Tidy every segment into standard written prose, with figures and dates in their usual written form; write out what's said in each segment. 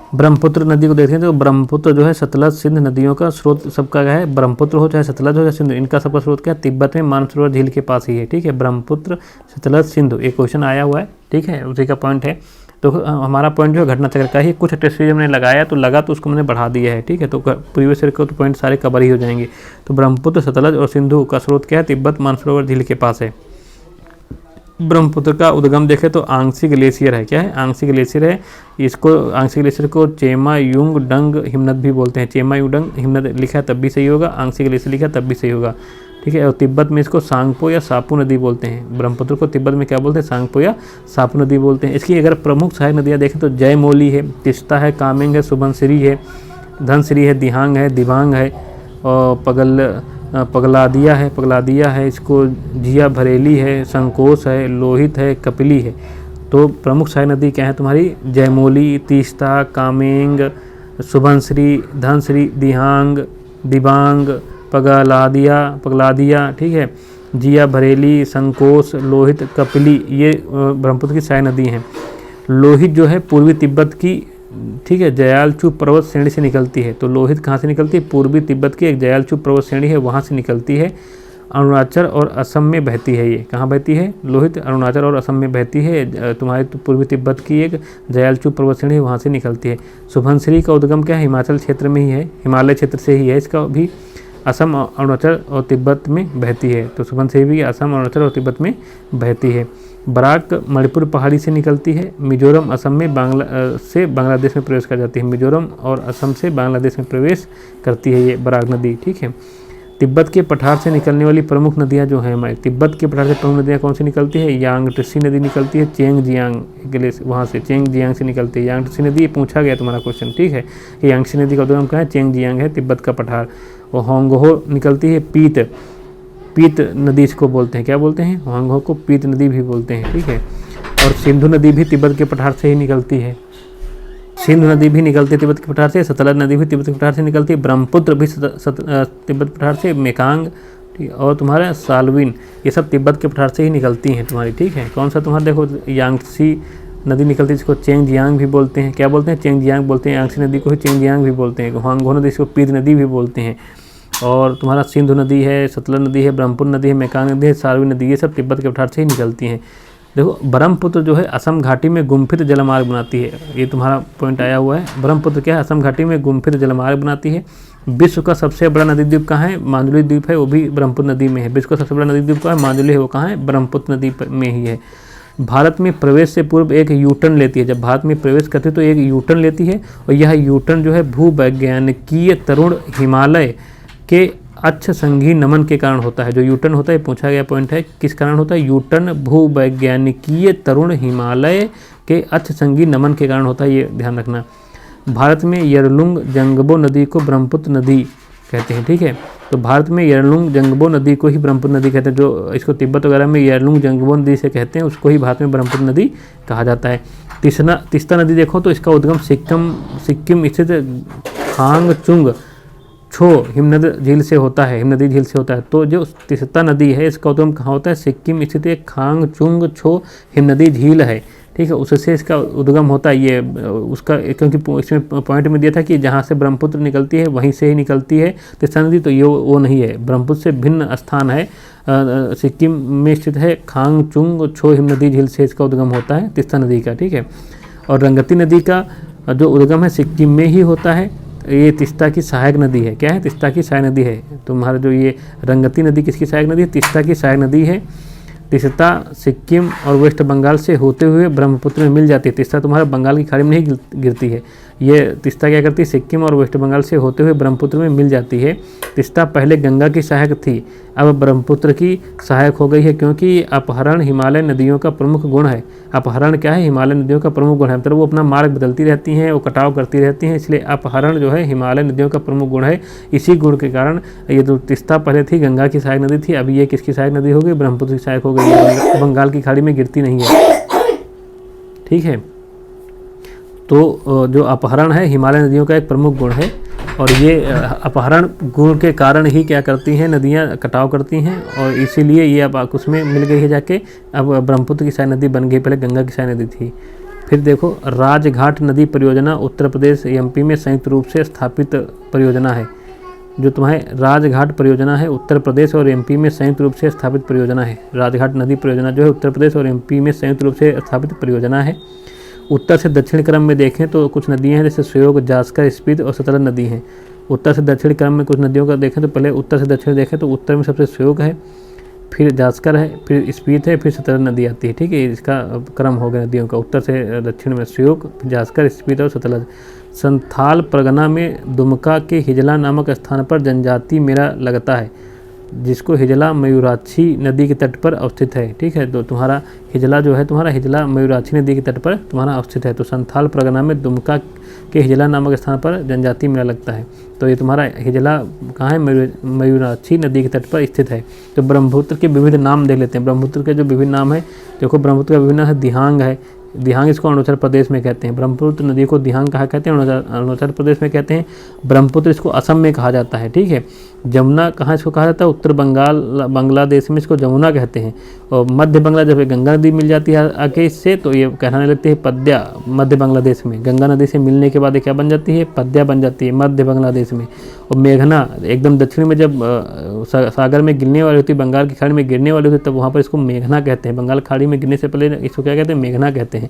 ब्रह्मपुत्र नदी को देखें तो ब्रह्मपुत्र जो है सतलज सिंध नदियों का स्रोत सबका क्या है, ब्रह्मपुत्र हो चाहे सतलज हो चाहे सिंधु, इनका सबका स्रोत क्या है, तिब्बत में मानसरोवर झील के पास ही है। ठीक है, ब्रह्मपुत्र सतलज सिंधु, एक क्वेश्चन आया हुआ है। ठीक है, उसी का पॉइंट है। तो हमारा पॉइंट जो है घटना चक्र का ही, कुछ टेस्ट सीरीज मैंने लगाया तो लगा तो उसको मैंने बढ़ा दिया है। ठीक है, तो प्रीवियस ईयर को तो पॉइंट सारे कवर ही हो जाएंगे। तो ब्रह्मपुत्र सतलज और सिंधु का स्रोत क्या है, तिब्बत मानसरोवर झील के पास है। ब्रह्मपुत्र का उद्गम देखें तो आंग्सी ग्लेशियर है। क्या है, आंग्सी ग्लेशियर है। इसको आंग्सी ग्लेशियर को चेमायुंग डंग हिमनद भी बोलते हैं। चेमायुंग डंग हिमनद लिखा है तब भी सही होगा, आंग्सी ग्लेशियर लिखा है तब भी सही होगा। ठीक है, और तिब्बत में इसको सांगपो या सापू नदी बोलते हैं। ब्रह्मपुत्र को तिब्बत में क्या बोलते हैं, सांगपो या सापू नदी बोलते हैं। इसकी अगर प्रमुख सहायक नदियाँ देखें तो जयमौली है, तिस्ता है, कामेंग है, सुबनसिरी है, धनसिरी है, दिहांग है, दिबांग है, और पगलादिया है, इसको जिया भरेली है, संकोच है, लोहित है, कपिली है। तो प्रमुख सहायक नदी क्या है तुम्हारी, जयमौली, तीस्ता, कामेंग, सुबनसिरी, धनसिरी, दिहांग, दिबांग, पगलादिया। ठीक है, जिया भरेली, संकोच, लोहित, कपिली, ये ब्रह्मपुत्र की सहायक नदी हैं। लोहित जो है पूर्वी तिब्बत की, ठीक है, जयालचू पर्वत श्रेणी से निकलती है। तो लोहित कहाँ से निकलती है, पूर्वी तिब्बत की एक जयालचू पर्वत श्रेणी है, वहाँ से निकलती है। अरुणाचल और असम में बहती है। ये कहाँ बहती है, लोहित अरुणाचल और असम में बहती है। तुम्हारे पूर्वी तिब्बत की एक जयालचू पर्वत श्रेणी वहाँ से निकलती है। सुबनसिरी का उद्गम क्या है, हिमाचल क्षेत्र में ही है, हिमालय क्षेत्र से ही है। इसका भी असम, अरुणाचल और तिब्बत में बहती है। तो सुबनसिरी भी असम, अरुणाचल और तिब्बत में बहती है। बराक मणिपुर पहाड़ी से निकलती है। मिजोरम असम में से बांग्लादेश में प्रवेश कर जाती है। मिजोरम और असम से बांग्लादेश में प्रवेश करती है ये बराक नदी। ठीक है, तिब्बत के पठार से निकलने वाली प्रमुख नदियाँ जो हैं हमारे, तिब्बत के पठार से प्रमुख नदियाँ कौन सी निकलती है, यांगट्सी नदी निकलती है, चेंगजियांग के वहाँ से चेंगजियांग से निकलती है। यांगट्सी नदी ये पूछा गया तुम्हारा क्वेश्चन। ठीक है, यांगट्सी नदी का उद्गम कहाँ है, चेंगजियांग है, तिब्बत का पठार। और होंगहो निकलती है, पीत नदी इसको बोलते हैं। क्या बोलते हैं, होंगहो को पीत नदी भी बोलते हैं। ठीक है, और सिंधु नदी भी तिब्बत के पठार से ही निकलती है। सिंधु नदी भी निकलती है तिब्बत के पठार से। सतलज नदी भी तिब्बत के पठार से निकलती है। ब्रह्मपुत्र भी तिब्बत पठार से। मेकांग और तुम्हारा सालविन, ये सब तिब्बत के पठार से ही निकलती हैं तुम्हारी। ठीक है, कौन सा तुम्हारा देखो, यांगट्सी नदी निकलती है, इसको चेंगजियांग भी बोलते हैं। क्या बोलते हैं, चेंगजियांग बोलते हैं। यांगट्सी नदी को ही चेंगजियांग भी बोलते हैं। होंगहो नदी इसको पीत नदी भी बोलते हैं। और तुम्हारा सिंधु नदी है, सतलज नदी है, ब्रह्मपुत्र नदी है, मेकांग नदी है, सालविन नदी, ये सब तिब्बत के पठार से ही निकलती हैं। देखो, ब्रह्मपुत्र जो है असम घाटी में गुम्फित जलमार्ग बनाती है। ये तुम्हारा पॉइंट आया हुआ है। ब्रह्मपुत्र क्या है, असम घाटी में गुम्फित जलमार्ग बनाती है। विश्व का सबसे बड़ा नदी द्वीप कहाँ है, माजुली द्वीप है, वो भी ब्रह्मपुत्र नदी में है। विश्व का सबसे बड़ा नदी द्वीप कहाँ है, माजुली है, वो कहाँ है, ब्रह्मपुत्र नदी में ही है। भारत में प्रवेश से पूर्व एक यू टर्न लेती है। जब भारत में प्रवेश करती है तो एक यू टर्न लेती है, और यह यू टर्न जो है भूवैज्ञानिकीय तरुण हिमालय के अक्ष संघी नमन के कारण होता है। जो यूटर्न होता है, पूछा गया पॉइंट है, किस कारण होता है, यूटर्न भूवैज्ञानिकीय तरुण हिमालय के अक्ष संघी नमन के कारण होता है, ये ध्यान रखना। भारत में यरलुंग जंगबो नदी को ब्रह्मपुत्र नदी कहते हैं। ठीक है, तो भारत में यरलुंग जंगबो नदी को ही ब्रह्मपुत्र नदी कहते हैं। जो इसको तिब्बत वगैरह में यरलुंग जंगबो नदी से कहते हैं, उसको ही भारत में ब्रह्मपुत्र नदी कहा जाता है। तिस्ता नदी देखो तो इसका उद्गम सिक्किम स्थित खांगचुंग छो हिमनद झील से होता है, हिमनदी झील से होता है। तो जो तिस्ता नदी है इसका उद्गम कहाँ होता है, सिक्किम स्थित एक खांगचुंग छो हिमनदी झील है। ठीक है, उससे इसका उद्गम होता है। ये उसका, क्योंकि इसमें पॉइंट में दिया था कि जहाँ से ब्रह्मपुत्र निकलती है वहीं से ही निकलती है तिस्ता नदी, तो ये वो नहीं है, ब्रह्मपुत्र से भिन्न स्थान है। सिक्किम में स्थित है खांगचुंग छो हिमनदी झील से इसका उद्गम होता है तिस्ता नदी का। ठीक है, और रंगती नदी का जो उद्गम है सिक्किम में ही होता है। ये तिस्ता की सहायक नदी है। क्या है, तिस्ता की सहायक नदी है। तुम्हारा जो ये रंगती नदी किसकी सहायक नदी है, तिस्ता की सहायक नदी है। तिस्ता सिक्किम और वेस्ट बंगाल से होते हुए ब्रह्मपुत्र में मिल जाती है। तिस्ता तुम्हारा बंगाल की खाड़ी में नहीं गिरती है। ये तिस्ता क्या करती है, सिक्किम और वेस्ट बंगाल से होते हुए ब्रह्मपुत्र में मिल जाती है। तिस्ता पहले गंगा की सहायक थी, अब ब्रह्मपुत्र की सहायक हो गई है, क्योंकि अपहरण हिमालय नदियों का प्रमुख गुण है। अपहरण क्या है, हिमालय नदियों का प्रमुख गुण है, मतलब वो अपना मार्ग बदलती रहती हैं, वो कटाव करती रहती हैं, इसलिए अपहरण जो है हिमालय नदियों का प्रमुख गुण है। इसी गुण के कारण ये जो तिस्ता पहले थी गंगा की सहायक नदी थी, अब ये किसकी सहायक नदी हो गई, ब्रह्मपुत्र की सहायक हो गई है, बंगाल की खाड़ी में गिरती नहीं है। ठीक है, तो जो अपहरण है हिमालय नदियों का एक प्रमुख गुण है, और ये अपहरण गुण के कारण ही क्या करती हैं, नदियाँ कटाव करती हैं, और इसीलिए ये अब उसमें मिल गई है जाके, अब ब्रह्मपुत्र की सहायक नदी बन गई, पहले गंगा की सहायक नदी थी। फिर देखो राजघाट नदी परियोजना उत्तर प्रदेश एमपी में संयुक्त रूप से स्थापित परियोजना है। जो तुम्हारे राजघाट परियोजना है उत्तर प्रदेश और एमपी में संयुक्त रूप से स्थापित परियोजना है। राजघाट नदी परियोजना जो है उत्तर प्रदेश और एमपी में संयुक्त रूप से स्थापित परियोजना है। उत्तर से दक्षिण क्रम में देखें तो कुछ नदियां हैं जैसे श्योक, जास्कर, स्पीत और सतलज नदी हैं। उत्तर से दक्षिण क्रम में कुछ नदियों का देखें तो पहले उत्तर से दक्षिण देखें तो उत्तर में सबसे श्योक है, फिर जास्कर है, फिर स्पीत है, फिर सतलज नदी आती है। ठीक है, इसका क्रम हो गया नदियों का। उत्तर से दक्षिण में श्योक, जास्कर, स्पीत और सतलज। संथाल परगना में दुमका के हिजला नामक स्थान पर जनजाति मेला लगता है, जिसको हिजला मयूराक्षी नदी के तट पर अवस्थित है। ठीक है, तो तुम्हारा हिजला जो है तुम्हारा हिजला मयूराक्षी नदी के तट पर तुम्हारा अवस्थित है। तो संथाल परगना में दुमका के हिजला नामक स्थान पर जनजाति मेला लगता है। तो ये तुम्हारा हिजला कहाँ है? मयूराक्षी नदी के तट पर स्थित है। तो ब्रह्मपुत्र के विविध नाम देख लेते हैं। ब्रह्मपुत्र के जो विभिन्न नाम है, देखो ब्रह्मपुत्र का विभिन्न नाम है दिहांग है। दिहांग इसको अरुणाचल प्रदेश में कहते हैं। ब्रह्मपुत्र नदी को दिहांग कहा कहते हैं, अरुणाचल प्रदेश में कहते हैं। ब्रह्मपुत्र इसको असम में कहा जाता है। ठीक है, जमुना कहाँ इसको कहा जाता है? उत्तर बांग्लादेश में इसको जमुना कहते हैं। और मध्य बांग्ला जब गंगा नदी मिल जाती है आके इससे तो ये कहलाने लगती है पद्या। मध्य बांग्लादेश में गंगा नदी से मिलने के बाद ये क्या बन जाती है? पद्या बन जाती है मध्य बांग्लादेश में। और मेघना एकदम दक्षिण में जब सागर में गिरने वाली होती है, बंगाल की खाड़ी में गिरने वाली होती है, तब वहाँ पर इसको मेघना कहते हैं। बंगाल खाड़ी में गिरने से पहले इसको क्या कहते हैं? मेघना कहते हैं।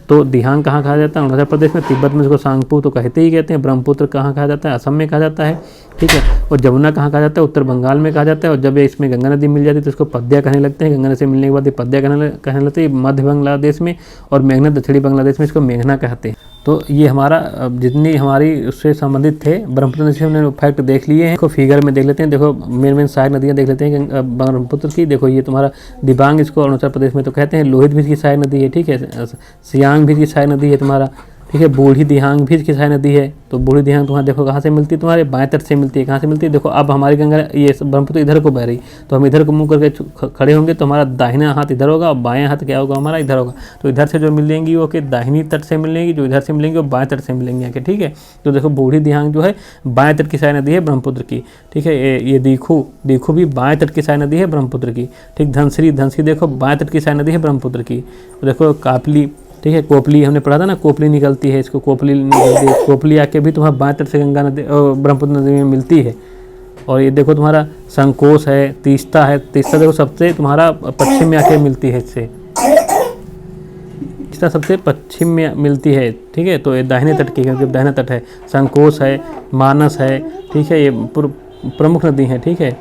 तो दिहांग कहाँ कहा जाता है? अरुणाचल प्रदेश में। तिब्बत में इसको सांगपू तो कहते ही कहते हैं। ब्रह्मपुत्र कहाँ कहा जाता है? असम में कहा जाता है। ठीक है, और जमुना कहाँ कहा जाता है? उत्तर बंगाल में कहा जाता है। और जब इसमें गंगा नदी मिल जाती है तो इसको पद्या कहने लगते हैं। गंगा नदी से मिलने के बाद ये पद्या कहने लगते हैं मध्य बांग्लादेश में। और मेघना दक्षिणी बांग्लादेश में इसको मेघना कहते हैं। तो ये हमारा जितनी हमारी उससे संबंधित थे ब्रह्मपुत्र नदी से हमने फैक्ट देख लिए हैं। इसको फिगर में देख लेते हैं। देखो मेन सहायक नदियाँ देख लेते हैं ब्रह्मपुत्र की। देखो ये तुम्हारा दिबांग इसको अरुणाचल प्रदेश में तो कहते हैं। लोहित भी इसकी सहायक नदी है। ठीक है, सियांग भी इसकी सहायक नदी है तुम्हारा। ठीक है, बूढ़ी दिहांग भी इसकी सहायक नदी है। तो बूढ़ी दिहांग तुम्हारा देखो कहाँ से मिलती है? तुम्हारे बाएं तट से मिलती है। कहाँ से मिलती है? देखो अब हमारी गंगा ये ब्रह्मपुत्र इधर को बह रही, तो हम इधर को मुँह करके खड़े होंगे तो हमारा दाहिना हाथ इधर होगा और बाएं हाथ क्या होगा? हमारा इधर होगा। तो इधर से जो मिलेंगी वो कि दाहिनी तट से मिलेंगी, जो इधर से मिलेंगी वो बाएं तट से मिलेंगी आके। ठीक है, तो देखो बूढ़ी दिहांग जो है बाएं तट की सहायक नदी है ब्रह्मपुत्र की। ठीक है, ये दीखू भी बाएं तट की सहायक नदी है ब्रह्मपुत्र की। ठीक, धनसिरी देखो बाएं तट की सहायक नदी है ब्रह्मपुत्र की। देखो कापली, ठीक है, कोपली हमने पढ़ा था ना, कोपली निकलती है, इसको कोपली निकलती है। कोपली आके भी तुम्हारा बाएं तट से गंगा नदी ब्रह्मपुत्र नदी में मिलती है। और ये देखो तुम्हारा संकोच है, तीस्ता है। तीस्ता देखो सबसे तुम्हारा पश्चिम में आके मिलती है इससे। तीस्ता सबसे पश्चिम में मिलती है। ठीक है, तो ये दाहिने तट की, क्योंकि दाहिना तट है। संकोच है, मानस है। ठीक है, ये प्रमुख नदी है। ठीक है,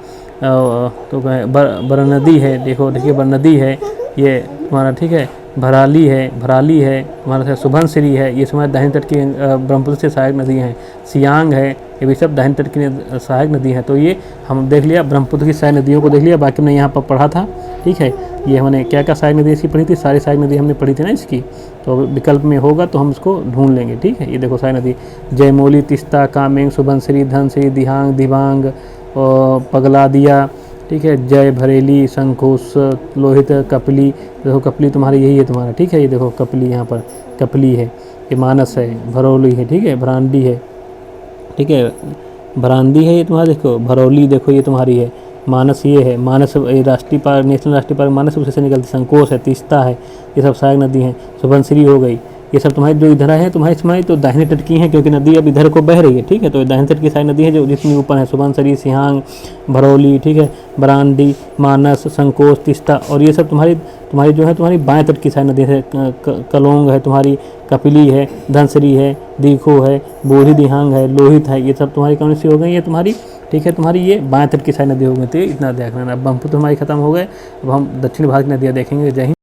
तो बरनदी है। देखो देखिए बरनदी है ये तुम्हारा। ठीक है, भराली है तुम्हारा। सुबनसिरी है, ये तुम्हारे दाहिने तट की ब्रह्मपुत्र से सहायक नदी हैं। सियांग है, ये भी सब दाहिने तट की सहायक नदी है। तो ये हम देख लिया ब्रह्मपुत्र की सहायक नदियों को देख लिया। बाकी हमने यहाँ पर पढ़ा था। ठीक है, ये हमने क्या क्या सहायक नदी इसकी पढ़ी थी? सारी सहायक नदी हमने पढ़ी थी ना इसकी। तो विकल्प में होगा तो हम इसको ढूंढ लेंगे। ठीक है, ये देखो सहायक नदी जयमोली, तीस्ता, कामेंग, सुबनसिरी, धनसिरी, दिहांग, दिबांग, पगलादिया। ठीक है, जय, भरेली, संकोच, लोहित, कपली। देखो कपली तुम्हारी यही है तुम्हारा। ठीक है, ये देखो कपली, यहाँ पर कपली है। ये मानस है, भरौली है। ठीक है, भरांडी है। ठीक है, भरांडी है ये तुम्हारा। देखो भरौली, देखो ये तुम्हारी है। मानस ये है। मानस ये राष्ट्रीय पार्क, नेशनल राष्ट्रीय पार्क मानस उसे से निकलती। संकोच है, तीस्ता है, ये सब सहायक नदी हैं। सुबनसिरी हो गई। ये सब तुम्हारी जो इधर है तुम्हारी इसमें तो दाहिने तट की हैं, क्योंकि नदी अब इधर को बह रही है। ठीक है, तो दाहिने तट की सहायक नदी है जो जितनी ऊपर है। सुबनसिरी, सियांग, भरौली, ठीक है, बरांडी, मानस, संकोच, तीस्ता। और ये सब तुम्हारी जो है तुम्हारी बाएं तट की सहायक नदी है। कलोंग है तुम्हारी, कपिली है, धनसिरी है, दीखो है, बूढ़ी दिहांग है, लोहित है। ये सब तुम्हारी कौन सी हो गई? ये तुम्हारी, ठीक है, तुम्हारी ये बाएं तट की सहायक नदी हो गई थी। इतना देख लेना। अब ब्रह्मपुत्र हमारी खत्म हो गए। अब हम दक्षिण भारत की नदियाँ देखेंगे। जय हिंद।